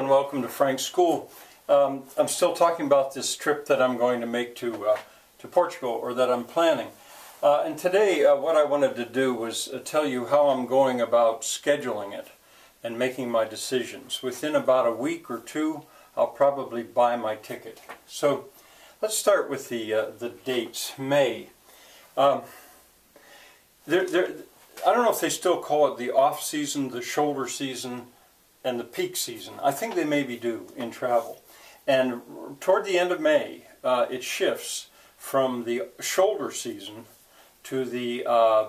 and welcome to Frank's School. I'm still talking about this trip that I'm going to make to Portugal, or that I'm planning. And today what I wanted to do was tell you how I'm going about scheduling it and making my decisions. Within about a week or two, I'll probably buy my ticket. So let's start with the dates. May. I don't know if they still call it the off-season, the shoulder season, and the peak season. I think they maybe do in travel. And toward the end of May, it shifts from the shoulder season to the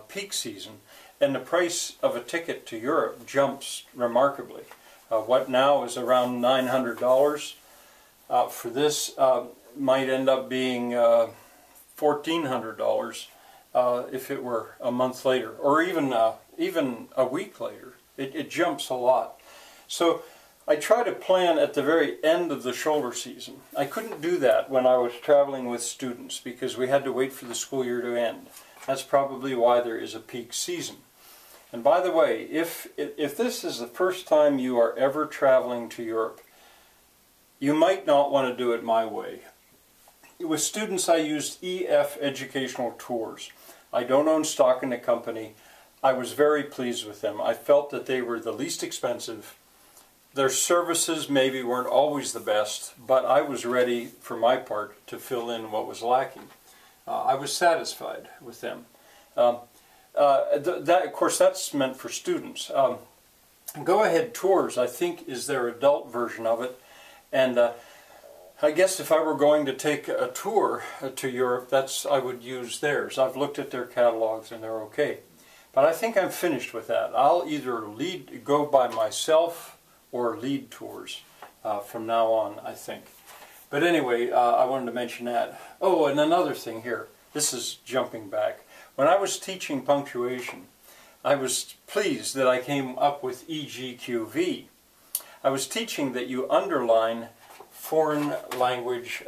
peak season, and the price of a ticket to Europe jumps remarkably. What now is around $900 for this might end up being $1,400 if it were a month later, or even a week later. It jumps a lot. So I try to plan at the very end of the shoulder season. I couldn't do that when I was traveling with students because we had to wait for the school year to end. That's probably why there is a peak season. And by the way, if this is the first time you are ever traveling to Europe, you might not want to do it my way. With students, I used EF Educational Tours. I don't own stock in the company. I was very pleased with them. I felt that they were the least expensive. Their services maybe weren't always the best, but I was ready, for my part, to fill in what was lacking. I was satisfied with them. Of course, that's meant for students. Go Ahead Tours, I think, is their adult version of it. And I guess if I were going to take a tour to Europe, I would use theirs. I've looked at their catalogs and they're okay. But I think I'm finished with that. I'll either go by myself or lead tours from now on, I think. But anyway, I wanted to mention that. Oh, and another thing here. This is jumping back. When I was teaching punctuation, I was pleased that I came up with EGQV. I was teaching that you underline foreign language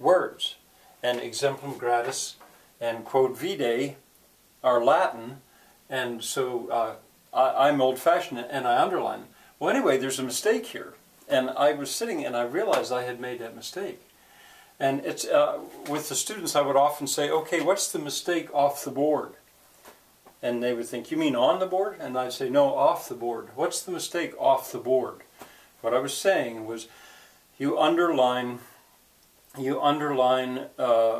words, and exemplum gratis and quod vitae are Latin, and so I'm old-fashioned and I underline them. Well, anyway, there's a mistake here, and I was sitting and I realized I had made that mistake. And it's with the students, I would often say, okay, what's the mistake off the board? And they would think, you mean on the board? And I'd say, no, off the board. What's the mistake off the board? What I was saying was, you underline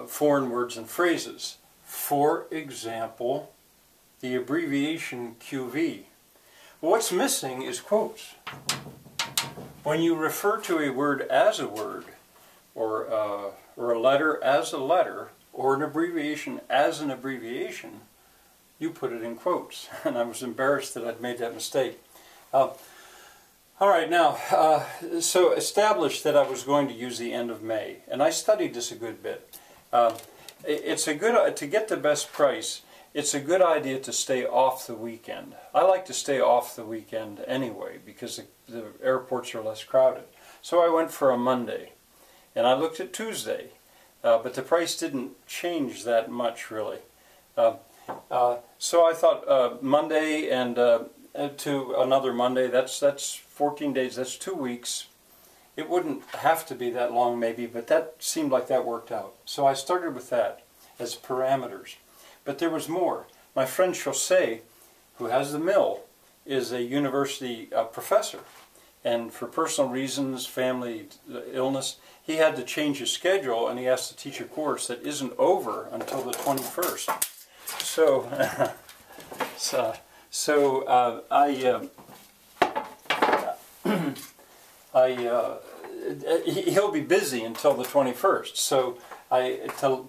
foreign words and phrases. For example, the abbreviation QV. What's missing is quotes. When you refer to a word as a word, or a letter as a letter, or an abbreviation as an abbreviation, you put it in quotes. And I was embarrassed that I'd made that mistake. All right, now, so established that I was going to use the end of May, and I studied this a good bit. To get the best price, it's a good idea to stay off the weekend. I like to stay off the weekend anyway because the airports are less crowded. So I went for a Monday, and I looked at Tuesday, but the price didn't change that much really. So I thought Monday and to another Monday, that's 14 days, that's 2 weeks. It wouldn't have to be that long maybe, but that seemed like that worked out. So I started with that as parameters. But there was more. My friend Jose, who has the mill, is a university professor. And for personal reasons, family illness, he had to change his schedule, and he has to teach a course that isn't over until the 21st. He'll be busy until the 21st. So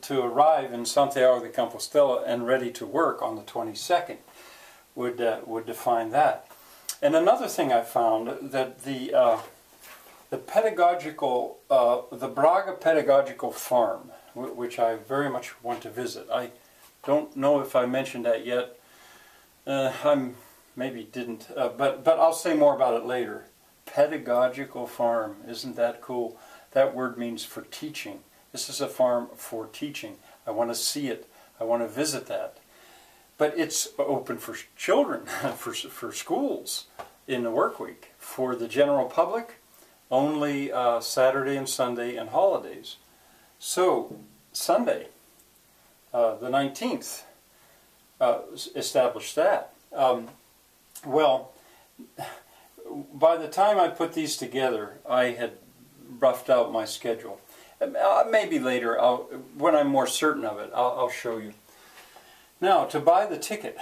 to arrive in Santiago de Compostela and ready to work on the 22nd would define that. And another thing I found that the Braga Pedagogical Farm, which I very much want to visit. I don't know if I mentioned that yet. I maybe didn't, but I'll say more about it later. Pedagogical farm, isn't that cool? That word means for teaching. This is a farm for teaching. I want to see it. I want to visit that. But it's open for children, for schools in the work week. For the general public, only Saturday and Sunday and holidays. So Sunday, the 19th, established that. Well, by the time I put these together, I had roughed out my schedule. Maybe later, when I'm more certain of it, I'll show you. Now, to buy the ticket,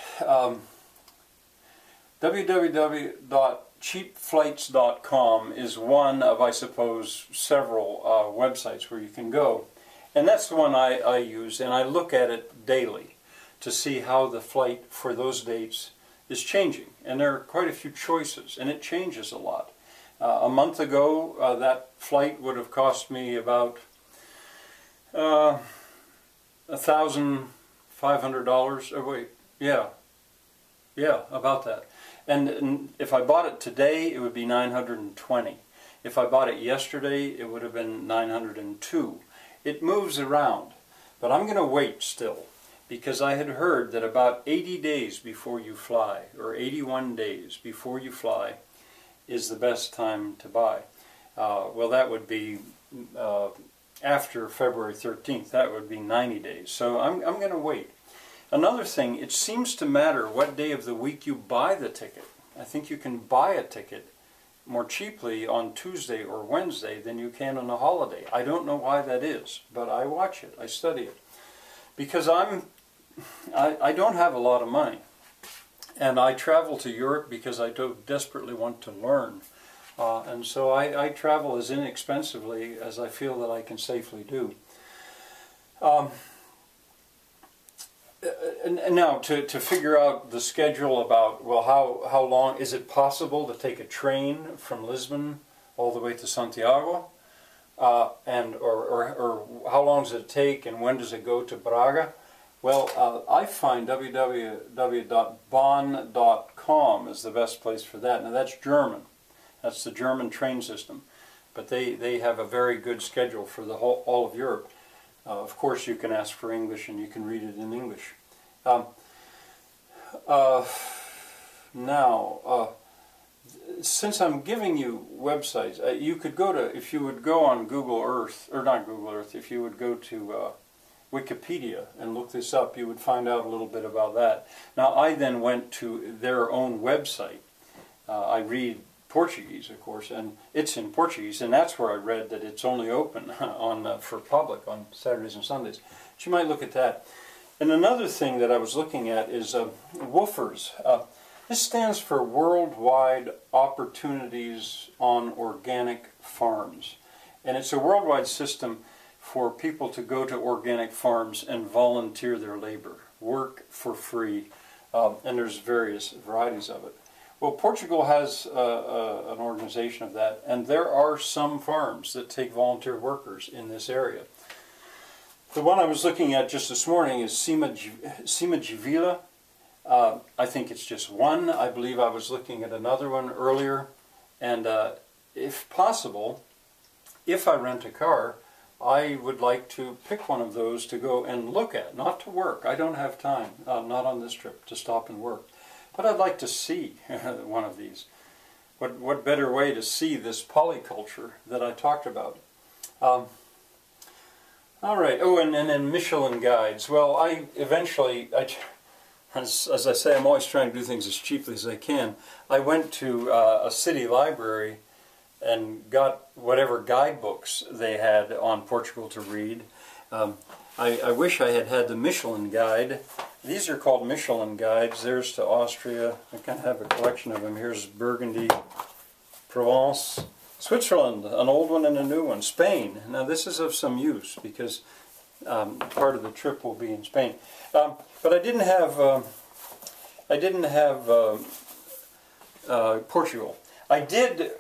www.cheapflights.com is one of, I suppose, several websites where you can go. And that's the one I use, and I look at it daily to see how the flight for those dates is changing. And there are quite a few choices, and it changes a lot. A month ago, that flight would have cost me about $1,500. Oh wait, yeah, about that. And if I bought it today, it would be $920. If I bought it yesterday, it would have been $902. It moves around, but I'm going to wait still, because I had heard that about 80 days before you fly, or 81 days before you fly, is the best time to buy. Well, that would be after February 13th. That would be 90 days. So I'm going to wait. Another thing, it seems to matter what day of the week you buy the ticket. I think you can buy a ticket more cheaply on Tuesday or Wednesday than you can on a holiday. I don't know why that is, but I watch it, I study it. Because I don't have a lot of money. And I travel to Europe because I do desperately want to learn. And so I travel as inexpensively as I feel that I can safely do. And now to figure out the schedule about, well, how long, is it possible to take a train from Lisbon all the way to Santiago? Or how long does it take, and when does it go to Braga? Well, I find www.bahn.com is the best place for that. Now that's German. That's the German train system. But they have a very good schedule for the all of Europe. Of course you can ask for English and you can read it in English. Since I'm giving you websites, you could go to, if you would go on Google Earth, or not Google Earth, if you would go to Wikipedia and look this up, you would find out a little bit about that. Now, I then went to their own website. I read Portuguese, of course, and it's in Portuguese, and that's where I read that it's only open for public on Saturdays and Sundays. But you might look at that. And another thing that I was looking at is WOOFers. This stands for Worldwide Opportunities on Organic Farms. And it's a worldwide system for people to go to organic farms and volunteer their labor, work for free, and there's various varieties of it. Well, Portugal has an organization of that, and there are some farms that take volunteer workers in this area. The one I was looking at just this morning is Cima de Vila. I think it's just one. I believe I was looking at another one earlier, and if possible, if I rent a car, I would like to pick one of those to go and look at, not to work. I don't have time, not on this trip, to stop and work. But I'd like to see one of these. What better way to see this polyculture that I talked about? All right. Oh, and then Michelin guides. Well, as I say, I'm always trying to do things as cheaply as I can. I went to a city library and got whatever guidebooks they had on Portugal to read. I wish I had had the Michelin guide. These are called Michelin guides. There's to Austria. I kind of have a collection of them. Here's Burgundy, Provence, Switzerland, an old one and a new one. Spain. Now this is of some use because part of the trip will be in Spain. But I didn't have Portugal. I did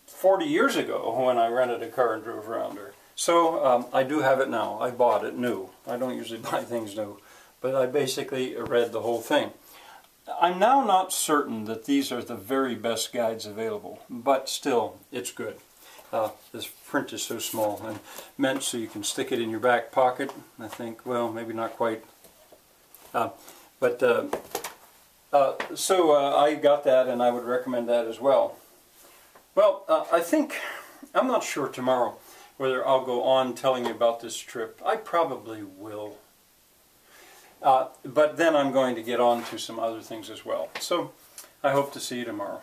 40 years ago when I rented a car and drove around her. So I do have it now. I bought it new. I don't usually buy things new, but I basically read the whole thing. I'm now not certain that these are the very best guides available, but still, it's good. This print is so small and meant so you can stick it in your back pocket. I think, well, maybe not quite. So I got that, and I would recommend that as well. Well, I think I'm not sure tomorrow whether I'll go on telling you about this trip. I probably will. But then I'm going to get on to some other things as well. So I hope to see you tomorrow.